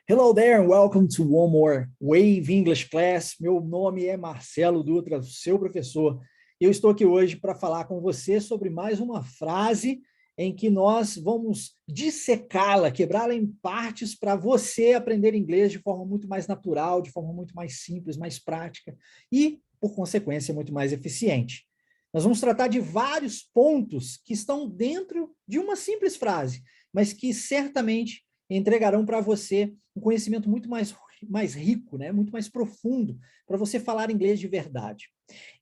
Hello there and welcome to one more Wave English class. Meu nome é Marcelo Dutra, seu professor. Eu estou aqui hoje para falar com você sobre mais uma frase em que nós vamos dissecá-la, quebrá-la em partes para você aprender inglês de forma muito mais natural, de forma muito mais simples, mais prática e, por consequência, muito mais eficiente. Nós vamos tratar de vários pontos que estão dentro de uma simples frase, mas que certamente entregarão para você um conhecimento muito mais rico, né? Muito mais profundo, para você falar inglês de verdade.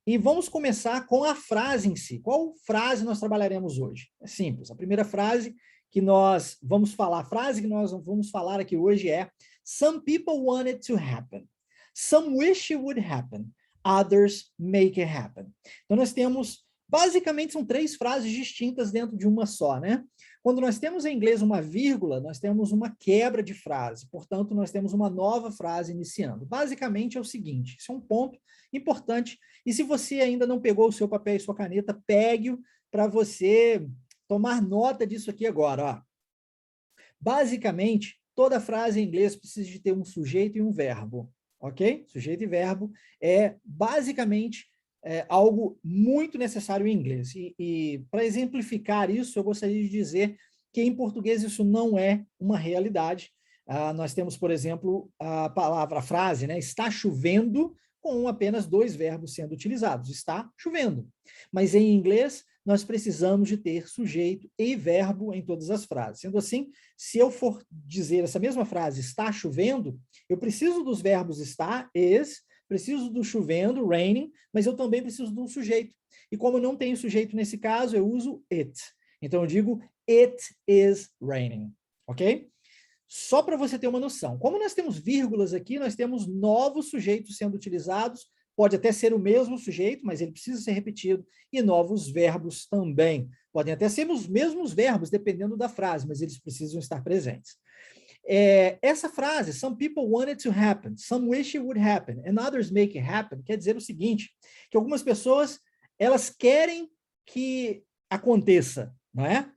E vamos começar com a frase em si. Qual frase nós trabalharemos hoje? É simples. A primeira frase que nós vamos falar, a frase que nós vamos falar aqui hoje é Some people want it to happen. Some wish it would happen. Others make it happen. Então nós temos, basicamente são três frases distintas dentro de uma só, né? Quando nós temos em inglês uma vírgula, nós temos uma quebra de frase, portanto, nós temos uma nova frase iniciando. Basicamente é o seguinte, isso é um ponto importante, e se você ainda não pegou o seu papel e sua caneta, pegue-o para você tomar nota disso aqui agora. Ó. Basicamente, toda frase em inglês precisa de ter um sujeito e um verbo, ok? Sujeito e verbo é basicamente algo muito necessário em inglês. E para exemplificar isso, eu gostaria de dizer que em português isso não é uma realidade. Nós temos, por exemplo, a frase, né? Está chovendo, com apenas dois verbos sendo utilizados. Está chovendo. Mas em inglês, nós precisamos de ter sujeito e verbo em todas as frases. Sendo assim, se eu for dizer essa mesma frase, está chovendo, eu preciso dos verbos está, is, preciso do chovendo, raining, mas eu também preciso de um sujeito. E como eu não tenho sujeito nesse caso, eu uso it. Então eu digo, it is raining, ok? Só para você ter uma noção. Como nós temos vírgulas aqui, nós temos novos sujeitos sendo utilizados, pode até ser o mesmo sujeito, mas ele precisa ser repetido, e novos verbos também. Podem até ser os mesmos verbos, dependendo da frase, mas eles precisam estar presentes. Essa frase, some people want it to happen, some wish it would happen, and others make it happen, quer dizer o seguinte, que algumas pessoas, elas querem que aconteça, não é?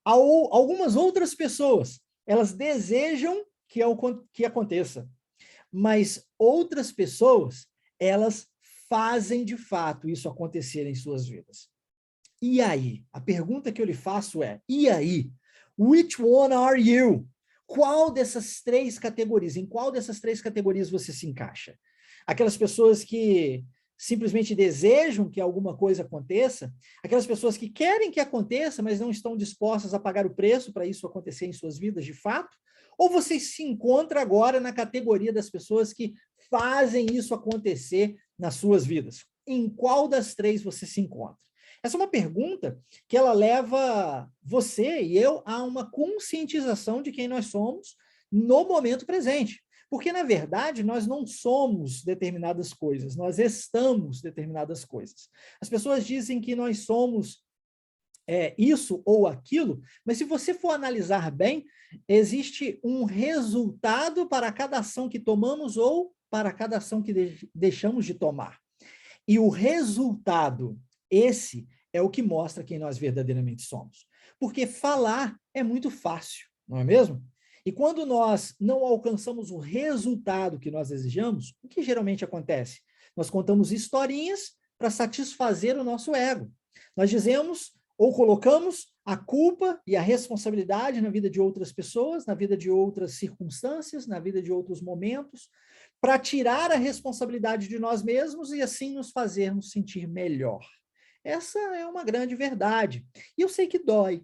Algumas outras pessoas, elas desejam que aconteça, mas outras pessoas, elas fazem de fato isso acontecer em suas vidas. E aí? A pergunta que eu lhe faço é, e aí? Which one are you? Qual dessas três categorias, em qual dessas três categorias você se encaixa? Aquelas pessoas que simplesmente desejam que alguma coisa aconteça, aquelas pessoas que querem que aconteça, mas não estão dispostas a pagar o preço para isso acontecer em suas vidas de fato? Ou você se encontra agora na categoria das pessoas que fazem isso acontecer nas suas vidas? Em qual das três você se encontra? Essa é uma pergunta que ela leva você e eu a uma conscientização de quem nós somos no momento presente. Porque, na verdade, nós não somos determinadas coisas, nós estamos determinadas coisas. As pessoas dizem que nós somos isso ou aquilo, mas se você for analisar bem, existe um resultado para cada ação que tomamos ou para cada ação que deixamos de tomar. E o resultado, esse é o que mostra quem nós verdadeiramente somos. Porque falar é muito fácil, não é mesmo? E quando nós não alcançamos o resultado que nós desejamos, o que geralmente acontece? Nós contamos historinhas para satisfazer o nosso ego. Nós dizemos ou colocamos a culpa e a responsabilidade na vida de outras pessoas, na vida de outras circunstâncias, na vida de outros momentos, para tirar a responsabilidade de nós mesmos e assim nos fazermos sentir melhor. Essa é uma grande verdade. E eu sei que dói,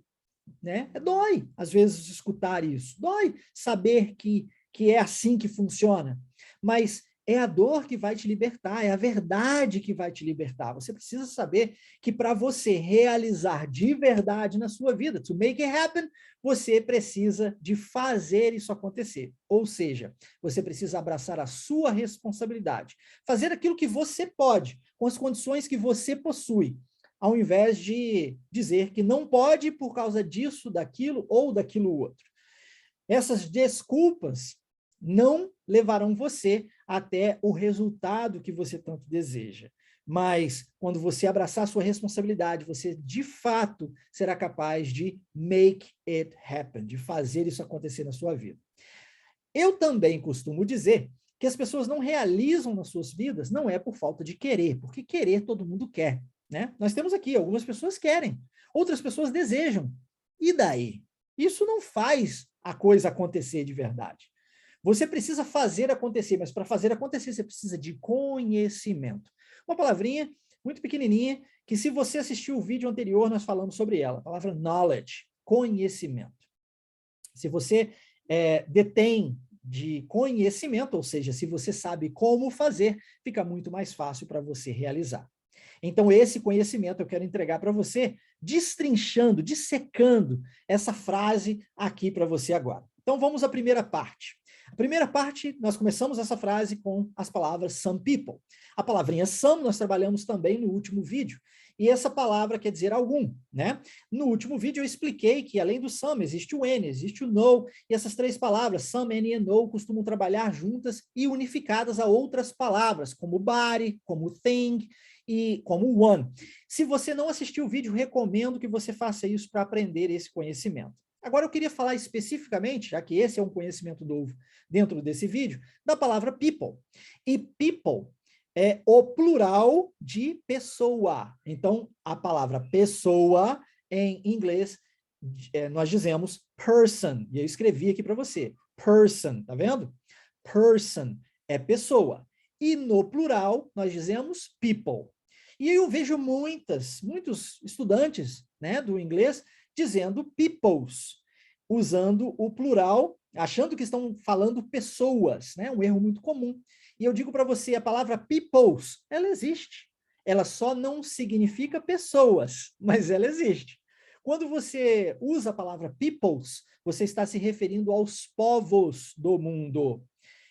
né? Dói, às vezes, escutar isso. Dói saber que é assim que funciona. Mas é a dor que vai te libertar, é a verdade que vai te libertar. Você precisa saber que para você realizar de verdade na sua vida, to make it happen, você precisa de fazer isso acontecer. Ou seja, você precisa abraçar a sua responsabilidade. Fazer aquilo que você pode, com as condições que você possui, ao invés de dizer que não pode por causa disso, daquilo ou daquilo outro. Essas desculpas não levarão você até o resultado que você tanto deseja. Mas, quando você abraçar a sua responsabilidade, você, de fato, será capaz de make it happen, de fazer isso acontecer na sua vida. Eu também costumo dizer que as pessoas não realizam nas suas vidas, não é por falta de querer, porque querer todo mundo quer, né? Nós temos aqui, algumas pessoas querem, outras pessoas desejam. E daí? Isso não faz a coisa acontecer de verdade. Você precisa fazer acontecer, mas para fazer acontecer você precisa de conhecimento. Uma palavrinha muito pequenininha, que se você assistiu o vídeo anterior, nós falamos sobre ela, a palavra knowledge, conhecimento. Se você detém de conhecimento, ou seja, se você sabe como fazer, fica muito mais fácil para você realizar. Então, esse conhecimento eu quero entregar para você, destrinchando, dissecando essa frase aqui para você agora. Então, vamos à primeira parte. A primeira parte, nós começamos essa frase com as palavras some people. A palavrinha some nós trabalhamos também no último vídeo. E essa palavra quer dizer algum, né? No último vídeo eu expliquei que além do some existe o any, existe o no, e essas três palavras, some, any e no, costumam trabalhar juntas e unificadas a outras palavras, como body, como thing e como one. Se você não assistiu o vídeo, recomendo que você faça isso para aprender esse conhecimento. Agora eu queria falar especificamente, já que esse é um conhecimento novo dentro desse vídeo, da palavra people. E people é o plural de pessoa. Então, a palavra pessoa, em inglês, nós dizemos person. E eu escrevi aqui para você. Person, tá vendo? Person é pessoa. E no plural, nós dizemos people. E eu vejo muitos estudantes, né, do inglês dizendo peoples, usando o plural, achando que estão falando pessoas, né? Um erro muito comum. E eu digo para você, a palavra peoples, ela existe. Ela só não significa pessoas, mas ela existe. Quando você usa a palavra peoples, você está se referindo aos povos do mundo.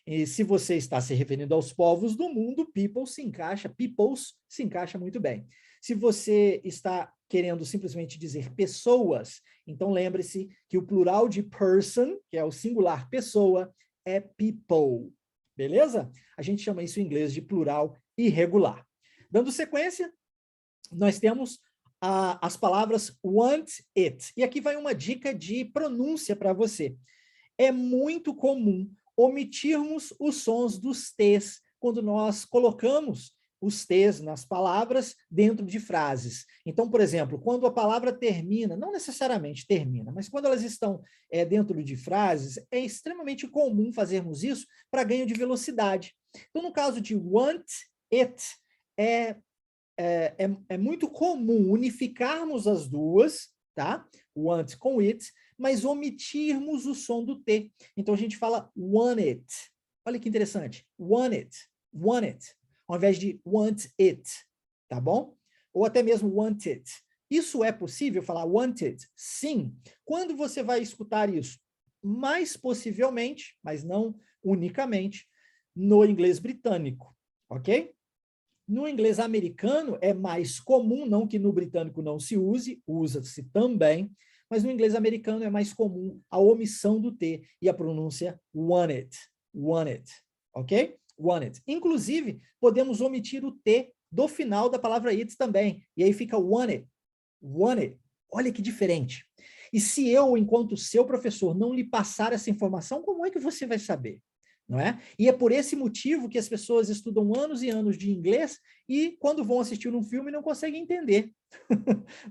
E se você está se referindo aos povos do mundo, peoples se encaixa muito bem. Se você está querendo simplesmente dizer pessoas, então lembre-se que o plural de person, que é o singular pessoa, é people. Beleza? A gente chama isso em inglês de plural irregular. Dando sequência, nós temos as palavras want it. E aqui vai uma dica de pronúncia para você. É muito comum omitirmos os sons dos T's quando nós colocamos os T's nas palavras dentro de frases. Então, por exemplo, quando a palavra termina, não necessariamente termina, mas quando elas estão dentro de frases, é extremamente comum fazermos isso para ganho de velocidade. Então, no caso de want it, é muito comum unificarmos as duas, tá? Want com it, mas omitirmos o som do T. Então, a gente fala want it. Olha que interessante. Want it, ao invés de want it, tá bom? Ou até mesmo want it. Isso é possível falar wanted? Sim. Quando você vai escutar isso? Mais possivelmente, mas não unicamente, no inglês britânico, ok? No inglês americano é mais comum, não que no britânico não se use, usa-se também, mas no inglês americano é mais comum a omissão do T e a pronúncia want it, ok? Want it. Inclusive, podemos omitir o T do final da palavra it também, e aí fica want it. Olha que diferente. E se eu, enquanto seu professor, não lhe passar essa informação, como é que você vai saber? Não é? E é por esse motivo que as pessoas estudam anos e anos de inglês e quando vão assistir um filme não conseguem entender,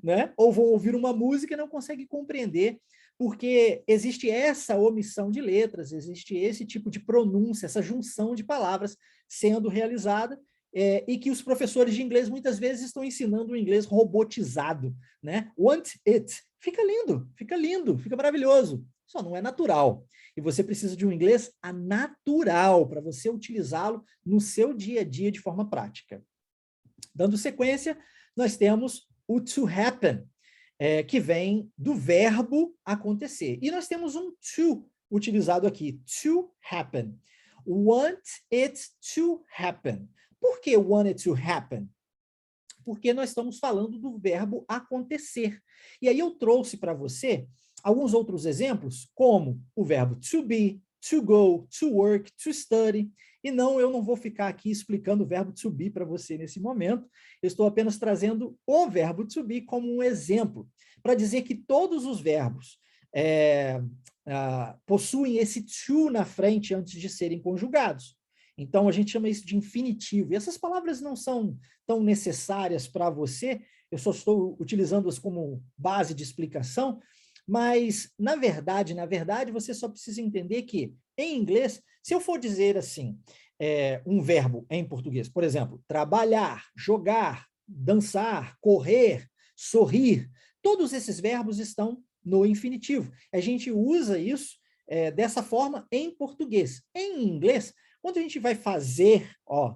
né? Ou vão ouvir uma música e não conseguem compreender, porque existe essa omissão de letras, existe esse tipo de pronúncia, essa junção de palavras sendo realizada, e que os professores de inglês muitas vezes estão ensinando o inglês robotizado, né? Want it. Fica lindo, fica maravilhoso. Só não é natural. E você precisa de um inglês natural para você utilizá-lo no seu dia a dia de forma prática. Dando sequência, nós temos o to happen, que vem do verbo acontecer. E nós temos um to utilizado aqui, to happen. Want it to happen. Por que want it to happen? Porque nós estamos falando do verbo acontecer. E aí eu trouxe para você alguns outros exemplos, como o verbo to be, to go, to work, to study. E não, eu não vou ficar aqui explicando o verbo to be para você nesse momento. Eu estou apenas trazendo o verbo to be como um exemplo, para dizer que todos os verbos possuem esse to na frente antes de serem conjugados. Então, a gente chama isso de infinitivo. E essas palavras não são tão necessárias para você, eu só estou utilizando-as como base de explicação, mas, na verdade, você só precisa entender que, em inglês, se eu for dizer assim, um verbo em português, por exemplo, trabalhar, jogar, dançar, correr, sorrir, todos esses verbos estão no infinitivo. A gente usa isso dessa forma em português. Em inglês, quando a gente vai fazer,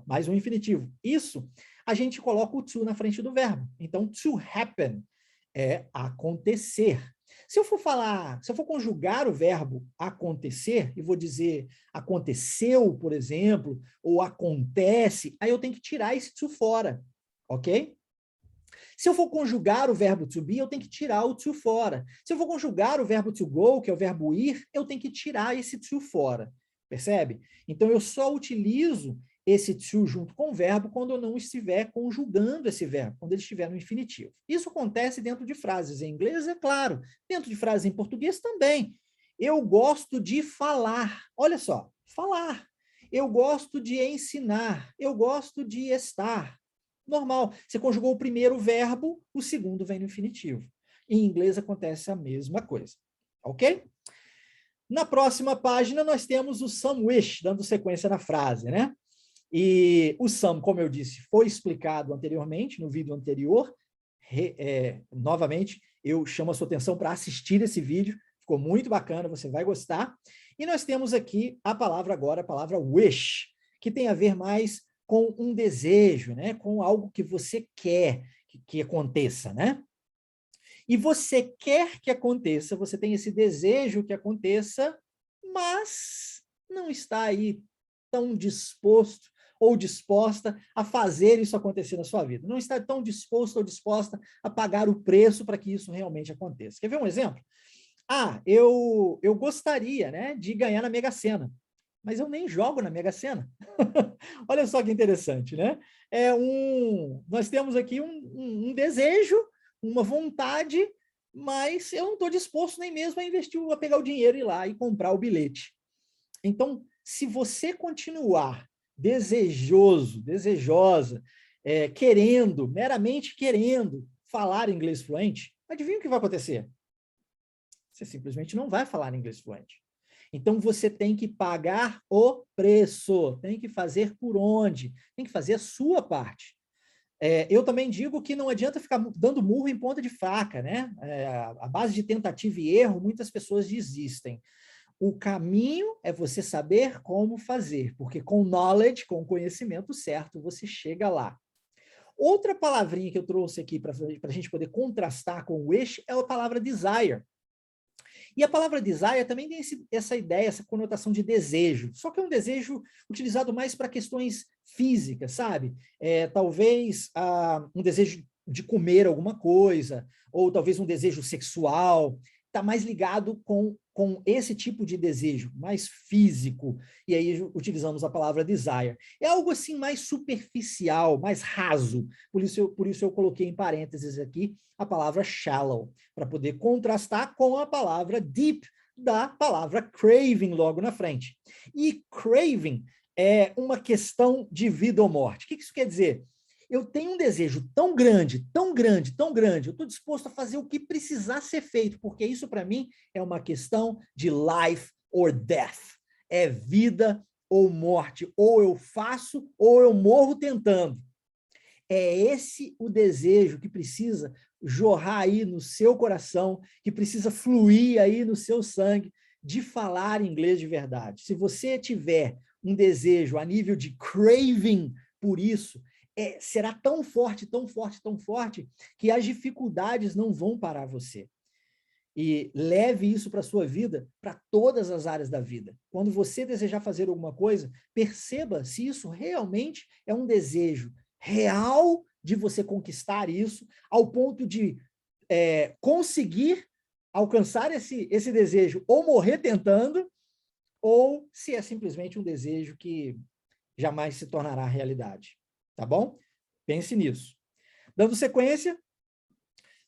mais um infinitivo, isso, a gente coloca o to na frente do verbo. Então, to happen é acontecer. Se eu for conjugar o verbo acontecer, e vou dizer aconteceu, por exemplo, ou acontece, aí eu tenho que tirar esse to fora, ok? Se eu for conjugar o verbo to be, eu tenho que tirar o to fora. Se eu for conjugar o verbo to go, que é o verbo ir, eu tenho que tirar esse to fora. Percebe? Então, eu só utilizo esse to junto com o verbo quando eu não estiver conjugando esse verbo, quando ele estiver no infinitivo. Isso acontece dentro de frases em inglês, é claro. Dentro de frases em português também. Eu gosto de falar. Olha só, falar. Eu gosto de ensinar. Eu gosto de estar. Normal. Você conjugou o primeiro verbo, o segundo vem no infinitivo. Em inglês acontece a mesma coisa. Ok? Na próxima página, nós temos o some wish, dando sequência na frase, né? E o some, como eu disse, foi explicado anteriormente, no vídeo anterior. Novamente, eu chamo a sua atenção para assistir esse vídeo. Ficou muito bacana, você vai gostar. E nós temos aqui a palavra agora, a palavra wish, que tem a ver mais com um desejo, né? Com algo que você quer que aconteça, né? E você quer que aconteça, você tem esse desejo que aconteça, mas não está aí tão disposto ou disposta a fazer isso acontecer na sua vida. Não está tão disposto ou disposta a pagar o preço para que isso realmente aconteça. Quer ver um exemplo? Eu gostaria, né, de ganhar na Mega Sena, mas eu nem jogo na Mega Sena. Olha só que interessante, né? Nós temos aqui um desejo, uma vontade, mas eu não estou disposto nem mesmo a investir, a pegar o dinheiro e ir lá e comprar o bilhete. Então, se você continuar desejoso, desejosa, meramente querendo falar inglês fluente, adivinha o que vai acontecer? Você simplesmente não vai falar inglês fluente. Então, você tem que pagar o preço, tem que fazer por onde, tem que fazer a sua parte. Eu também digo que não adianta ficar dando murro em ponta de faca, né? A base de tentativa e erro, muitas pessoas desistem. O caminho é você saber como fazer, porque com knowledge, com o conhecimento certo, você chega lá. Outra palavrinha que eu trouxe aqui para a gente poder contrastar com wish é a palavra desire. E a palavra desire também tem essa ideia, essa conotação de desejo, só que é um desejo utilizado mais para questões físicas, sabe? Talvez um desejo de comer alguma coisa, ou talvez um desejo sexual, está mais ligado com esse tipo de desejo, mais físico, e aí utilizamos a palavra desire. É algo assim mais superficial, mais raso, por isso eu coloquei em parênteses aqui a palavra shallow, para poder contrastar com a palavra deep, da palavra craving logo na frente. E craving é uma questão de vida ou morte. O que isso quer dizer? Eu tenho um desejo tão grande, tão grande, tão grande, eu estou disposto a fazer o que precisar ser feito, porque isso para mim é uma questão de life or death. É vida ou morte. Ou eu faço, ou eu morro tentando. É esse o desejo que precisa jorrar aí no seu coração, que precisa fluir aí no seu sangue, de falar inglês de verdade. Se você tiver um desejo a nível de craving por isso, será tão forte, tão forte, tão forte, que as dificuldades não vão parar você. E leve isso para a sua vida, para todas as áreas da vida. Quando você desejar fazer alguma coisa, perceba se isso realmente é um desejo real de você conquistar isso, ao ponto de conseguir alcançar esse desejo, ou morrer tentando, ou se é simplesmente um desejo que jamais se tornará realidade. Tá bom? Pense nisso. Dando sequência,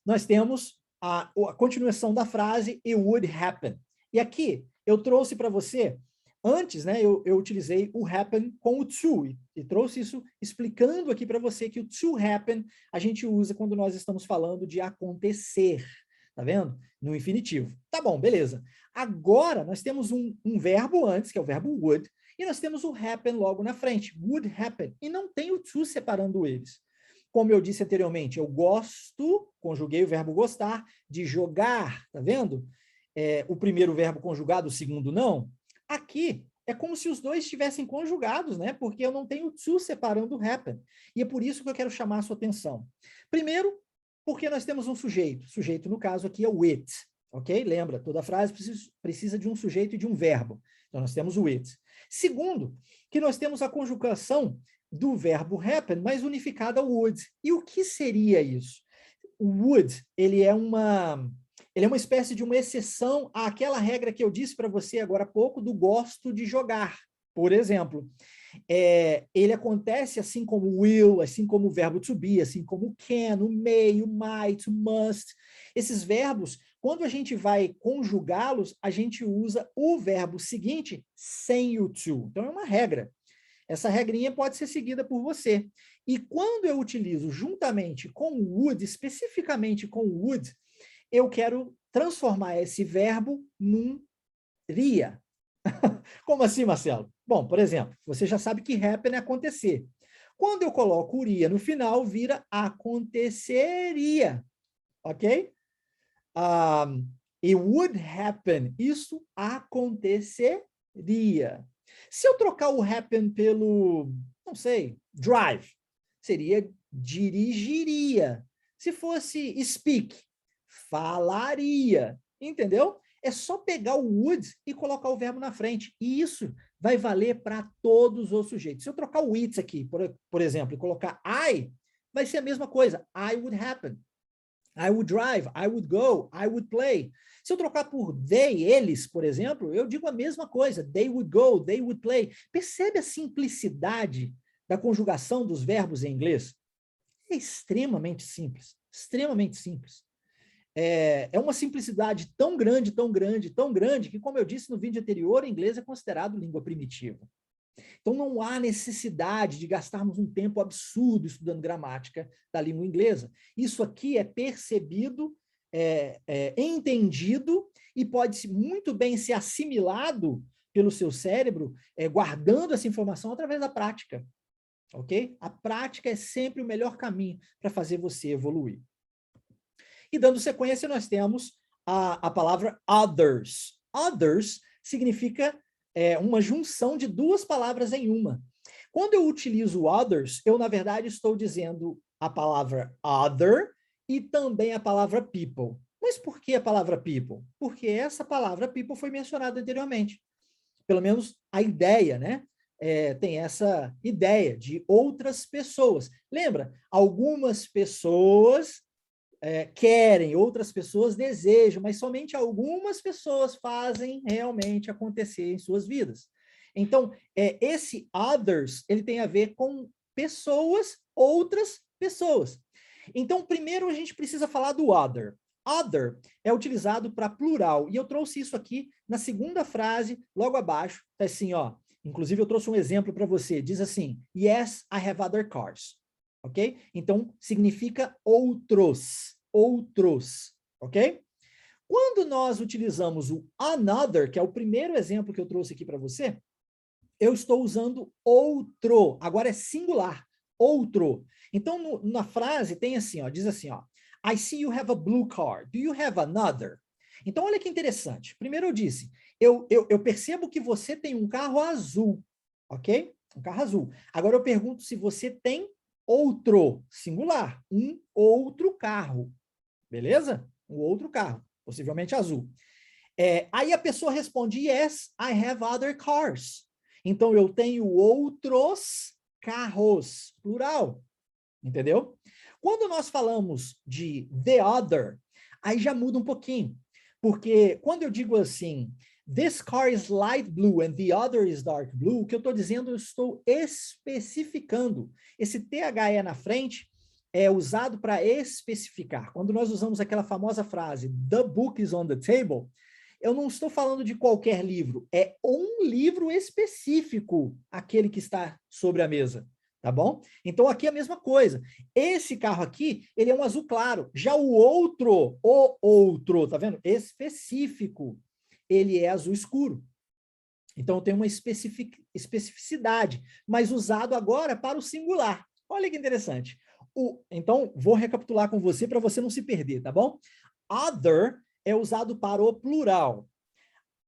nós temos a continuação da frase, it would happen. E aqui, eu trouxe para você, antes, né, eu utilizei o happen com o to, e trouxe isso explicando aqui para você que o to happen a gente usa quando nós estamos falando de acontecer, tá vendo? No infinitivo. Tá bom, beleza. Agora, nós temos um verbo antes, que é o verbo would, e nós temos o happen logo na frente, would happen, e não tem o to separando eles. Como eu disse anteriormente, eu gosto, conjuguei o verbo gostar, de jogar, tá vendo? O primeiro verbo conjugado, o segundo não. Aqui, é como se os dois estivessem conjugados, né? Porque eu não tenho to separando o happen. E é por isso que eu quero chamar a sua atenção. Primeiro, porque nós temos um sujeito. Sujeito, no caso aqui, é o it, ok? Lembra, toda frase precisa de um sujeito e de um verbo. Então, nós temos o it. Segundo, que nós temos a conjugação do verbo happen, mas unificada ao would. E o que seria isso? O would, ele é uma espécie de uma exceção àquela regra que eu disse para você agora há pouco do gosto de jogar. Por exemplo, ele acontece assim como will, assim como o verbo to be, assim como o can, o may, o might, o must. Esses verbos, quando a gente vai conjugá-los, a gente usa o verbo seguinte sem o to. Então, é uma regra. Essa regrinha pode ser seguida por você. E quando eu utilizo juntamente com o would, especificamente com o would, eu quero transformar esse verbo num iria. Como assim, Marcelo? Bom, por exemplo, você já sabe que happen é acontecer. Quando eu coloco iria no final, vira aconteceria. Ok? It would happen. Isso aconteceria. Se eu trocar o happen pelo, não sei, drive, seria dirigiria. Se fosse speak, falaria. Entendeu? É só pegar o would e colocar o verbo na frente. E isso vai valer para todos os sujeitos. Se eu trocar o it aqui, por exemplo, e colocar I, vai ser a mesma coisa. I would happen. I would drive, I would go, I would play. Se eu trocar por they, eles, por exemplo, eu digo a mesma coisa. They would go, they would play. Percebe a simplicidade da conjugação dos verbos em inglês? É extremamente simples, extremamente simples. É uma simplicidade tão grande, tão grande, tão grande, que, como eu disse no vídeo anterior, o inglês é considerado língua primitiva. Então, não há necessidade de gastarmos um tempo absurdo estudando gramática da língua inglesa. Isso aqui é percebido, entendido e pode muito bem ser assimilado pelo seu cérebro, guardando essa informação através da prática. Ok? A prática é sempre o melhor caminho para fazer você evoluir. E dando sequência, nós temos a palavra others. Others significa uma junção de duas palavras em uma. Quando eu utilizo others, eu, na verdade, estou dizendo a palavra other e também a palavra people. Mas por que a palavra people? Porque essa palavra people foi mencionada anteriormente. Pelo menos a ideia, né? Tem essa ideia de outras pessoas. Lembra? Algumas pessoas querem, outras pessoas desejam, mas somente algumas pessoas fazem realmente acontecer em suas vidas. Então, esse others, ele tem a ver com pessoas, outras pessoas. Então, primeiro a gente precisa falar do other. Other é utilizado para plural, e eu trouxe isso aqui na segunda frase, logo abaixo, tá assim, ó. Inclusive, eu trouxe um exemplo para você, diz assim, yes, I have other cars. Ok? Então, significa outros, ok? Quando nós utilizamos o another, que é o primeiro exemplo que eu trouxe aqui para você, eu estou usando outro, agora é singular, outro. Então, na frase tem assim, ó, diz assim, ó, I see you have a blue car, do you have another? Então, olha que interessante. Primeiro eu disse, eu percebo que você tem um carro azul, ok? Um carro azul. Agora eu pergunto se você tem outro, singular, um outro carro, beleza? Um outro carro, possivelmente azul. Aí a pessoa responde, yes, I have other cars. Então, eu tenho outros carros, plural, entendeu? Quando nós falamos de the other, aí já muda um pouquinho, porque quando eu digo assim, this car is light blue and the other is dark blue, o que eu estou dizendo, eu estou especificando. Esse THE na frente é usado para especificar. Quando nós usamos aquela famosa frase, the book is on the table, eu não estou falando de qualquer livro, é um livro específico, aquele que está sobre a mesa, tá bom? Então, aqui é a mesma coisa. Esse carro aqui, ele é um azul claro. Já o outro, tá vendo? Específico, ele é azul escuro. Então, tem uma especificidade, mas usado agora para o singular. Olha que interessante. Então, vou recapitular com você para você não se perder, tá bom? Other é usado para o plural.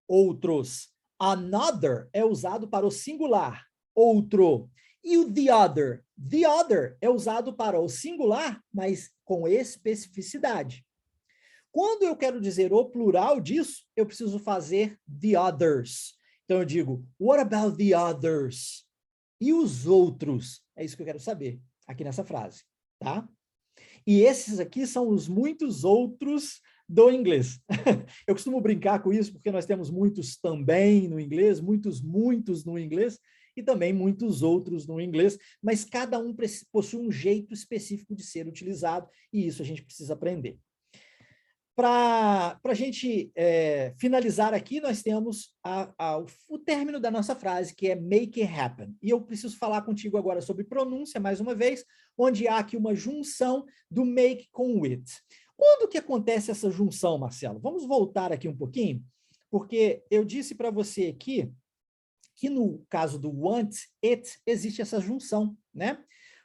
Outros. Another é usado para o singular. Outro. E o the other? The other é usado para o singular, mas com especificidade. Quando eu quero dizer o plural disso, eu preciso fazer the others. Então eu digo, what about the others? E os outros? É isso que eu quero saber aqui nessa frase, tá? E esses aqui são os muitos outros do inglês. Eu costumo brincar com isso porque nós temos muitos também no inglês, muitos no inglês e também muitos outros no inglês, mas cada um possui um jeito específico de ser utilizado e isso a gente precisa aprender. Para a gente finalizar aqui, nós temos o término da nossa frase, que é make it happen. E eu preciso falar contigo agora sobre pronúncia, mais uma vez, onde há aqui uma junção do make com with. Quando que acontece essa junção, Marcelo? Vamos voltar aqui um pouquinho, porque eu disse para você aqui que no caso do want, it, existe essa junção, né?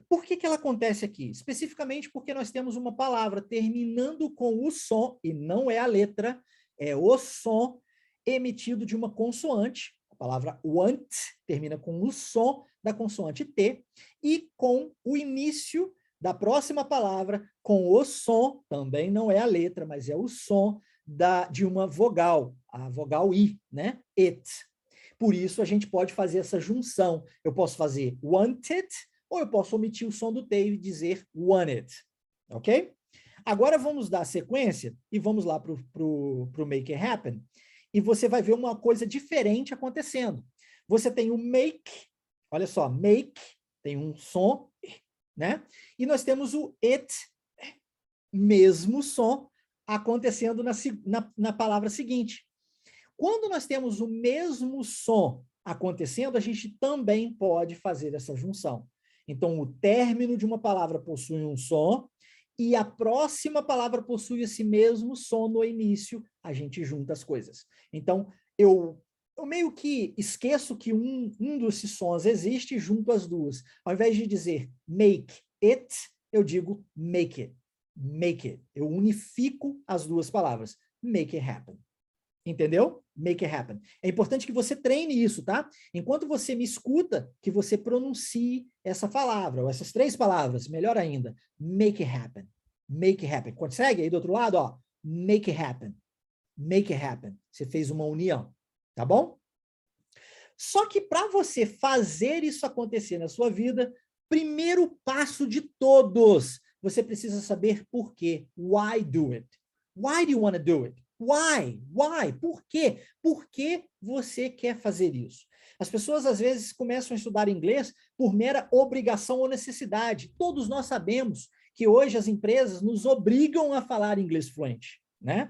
Por que ela acontece aqui? Especificamente porque nós temos uma palavra terminando com o som, e não é a letra, é o som emitido de uma consoante. A palavra want termina com o som da consoante T, e com o início da próxima palavra, com o som, também não é a letra, mas é o som de uma vogal, a vogal I, né? It. Por isso, a gente pode fazer essa junção. Eu posso fazer wanted, ou eu posso omitir o som do T e dizer wanted, ok? Agora vamos dar sequência e vamos lá para o make it happen, e você vai ver uma coisa diferente acontecendo. Você tem o make, olha só, make, tem um som, né? E nós temos o it, mesmo som, acontecendo na palavra seguinte. Quando nós temos o mesmo som acontecendo, a gente também pode fazer essa junção. Então, o término de uma palavra possui um som e a próxima palavra possui esse mesmo som no início, a gente junta as coisas. Então, eu meio que esqueço que um desses sons existe e junto as duas. Ao invés de dizer make it, eu digo make it. Make it. Eu unifico as duas palavras. Make it happen. Entendeu? Make it happen. É importante que você treine isso, tá? Enquanto você me escuta, que você pronuncie essa palavra, ou essas três palavras, melhor ainda. Make it happen. Make it happen. Consegue aí do outro lado, ó? Make it happen. Make it happen. Você fez uma união, tá bom? Só que para você fazer isso acontecer na sua vida, primeiro passo de todos, você precisa saber por quê. Why do it? Why do you want to do it? Why? Why? Por quê? Por que você quer fazer isso? As pessoas, às vezes, começam a estudar inglês por mera obrigação ou necessidade. Todos nós sabemos que hoje as empresas nos obrigam a falar inglês fluente, né?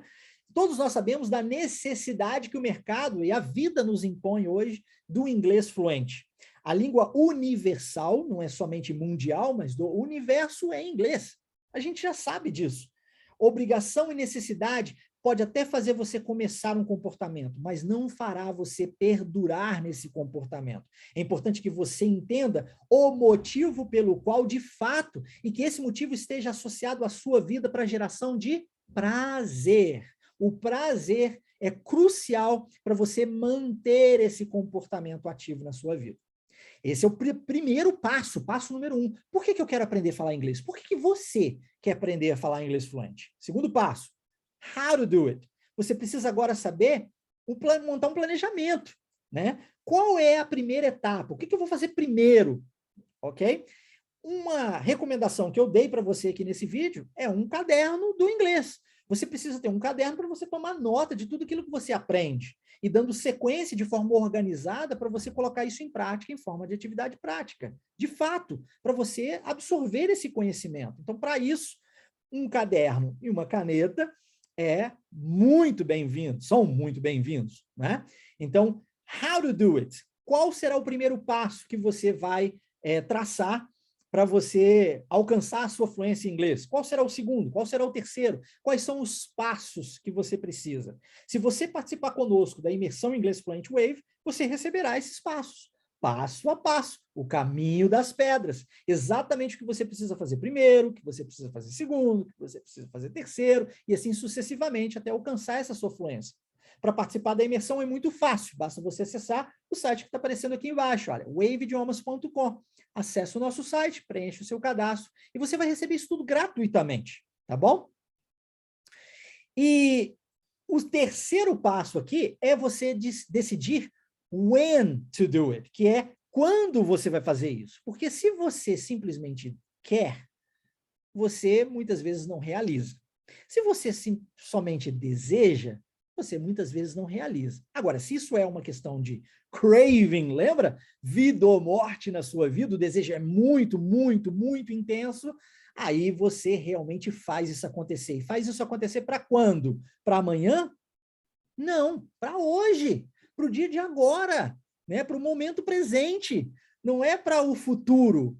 Todos nós sabemos da necessidade que o mercado e a vida nos impõe hoje do inglês fluente. A língua universal, não é somente mundial, mas do universo é inglês. A gente já sabe disso. Obrigação e necessidade pode até fazer você começar um comportamento, mas não fará você perdurar nesse comportamento. É importante que você entenda o motivo pelo qual, de fato, e que esse motivo esteja associado à sua vida para a geração de prazer. O prazer é crucial para você manter esse comportamento ativo na sua vida. Esse é o primeiro passo, passo número 1. Por que eu quero aprender a falar inglês? Por que você quer aprender a falar inglês fluente? Segundo passo, how to do it. Você precisa agora saber montar um planejamento, né? Qual é a primeira etapa? O que eu vou fazer primeiro? Ok? Uma recomendação que eu dei para você aqui nesse vídeo é um caderno do inglês. Você precisa ter um caderno para você tomar nota de tudo aquilo que você aprende e dando sequência de forma organizada para você colocar isso em prática, em forma de atividade prática. De fato, para você absorver esse conhecimento. Então, para isso, um caderno e uma caneta muito bem-vindo, são muito bem-vindos, né? Então, how to do it? Qual será o primeiro passo que você vai traçar para você alcançar a sua fluência em inglês? Qual será o segundo? Qual será o terceiro? Quais são os passos que você precisa? Se você participar conosco da imersão Inglês Fluent Wave, você receberá esses passos, passo a passo, o caminho das pedras. Exatamente o que você precisa fazer primeiro, o que você precisa fazer segundo, o que você precisa fazer terceiro, e assim sucessivamente até alcançar essa sua fluência. Para participar da imersão é muito fácil, basta você acessar o site que está aparecendo aqui embaixo, olha, waveidiomas.com. Acesse o nosso site, preencha o seu cadastro e você vai receber isso tudo gratuitamente, tá bom? E o terceiro passo aqui é você decidir when to do it, que é quando você vai fazer isso. Porque se você simplesmente quer, você muitas vezes não realiza. Se você somente deseja, você muitas vezes não realiza. Agora, se isso é uma questão de craving, lembra? Vida ou morte na sua vida, o desejo é muito, muito, muito intenso, aí você realmente faz isso acontecer. E faz isso acontecer para quando? Para amanhã? Não, para hoje, para o dia de agora, né? Para o momento presente, não é para o futuro.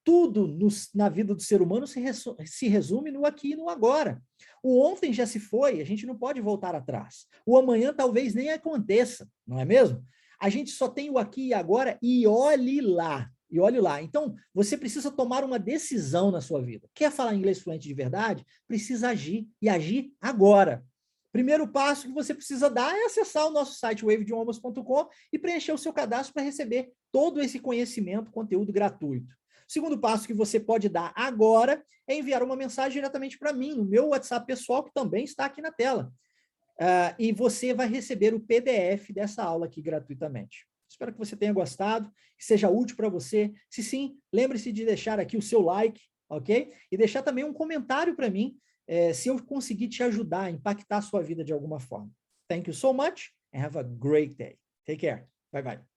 Tudo na vida do ser humano se resume no aqui e no agora. O ontem já se foi, a gente não pode voltar atrás. O amanhã talvez nem aconteça, não é mesmo? A gente só tem o aqui e agora e olhe lá. E olhe lá. Então, você precisa tomar uma decisão na sua vida. Quer falar inglês fluente de verdade? Precisa agir e agir agora. Primeiro passo que você precisa dar é acessar o nosso site waveidiomas.com e preencher o seu cadastro para receber todo esse conhecimento, conteúdo gratuito. O segundo passo que você pode dar agora é enviar uma mensagem diretamente para mim, no meu WhatsApp pessoal, que também está aqui na tela. E você vai receber o PDF dessa aula aqui gratuitamente. Espero que você tenha gostado, que seja útil para você. Se sim, lembre-se de deixar aqui o seu like, ok? E deixar também um comentário para mim, se eu conseguir te ajudar a impactar a sua vida de alguma forma. Thank you so much and have a great day. Take care. Bye bye.